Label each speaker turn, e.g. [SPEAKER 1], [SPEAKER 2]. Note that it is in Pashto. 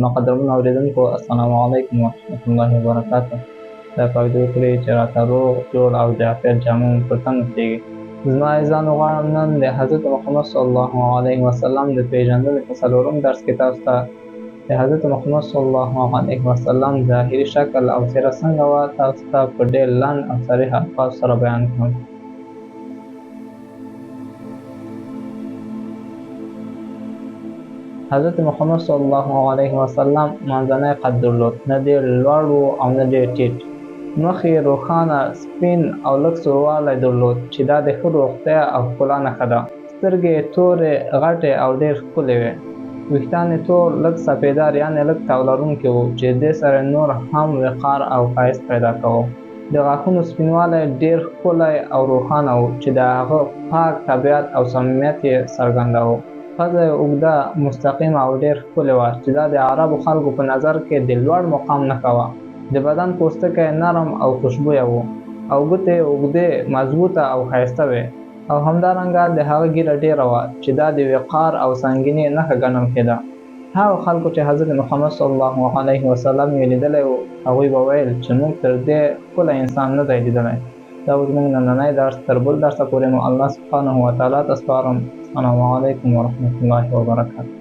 [SPEAKER 1] مقدمون اوریدونکو السلام علیکم ورحمۃ الله وبرکاته. دا پاک دې وکړي چې راته روغ جوړ او د عافیت جامه مو په تن وسېږي. زما عزیزانو غواړم نن د حضرت محمد صلی الله علیه وسلم د پیژندنې په څلورم درس کې تاسو ته د حضرت محمد صلی الله علیه وسلم ظاهري شکل او څېره څنګه وه تاسو ته په ډېر لنډ او صریح الفاظو سره بیان کړم. حضرت محمد صلی الله علیه وسلم منځنی قد درلود، نه ډېر لوړ و او نه ډېر ټیټ. مخ یې روښانه سپین او لږ سوروالی درلود چې دا د ښه روغتیا او ښکلا نښه ده. سترګې یې تورې، غټې او ډېر ښکلې وې. ویښتان یې تور، لږ سپېدار یعنې لږ تاو لرونکي وو چې دې سره نور هم وقار او ښایست پیدا کوو. د غاښونو سپینوالی ډېر ښکلی او روښانه و چې د هغه پاک طبیعت او صمیمیت یې څرګنداوه. پزه یې اوږده، مستقیمه او ډېر ښکلې وه چې دا د عربو خلکو په نظر کې د لوړ مقام نښه وه. د بدن پوستکی نرم او خوشبویه و او ګوتې یې اوږدې، مضبوطه او ښایسته وې. او همدارنګه د هغه ږیره ډېره وه چې دا د وقار او سنګینۍ نښه ګڼل کېده. هغو خلکو چې حضرت محمد صلی الله علیه وسلم یې لیدلی و هغوی به ویل چې موږ تر دې ښکلی انسان نه دی لیدلی. دا و زموږ نننی درس. تر بل درسه پورې مو الله سبحانه وتعالی ته سپارم. السلام علیکم ورحمة الله وبرکاته.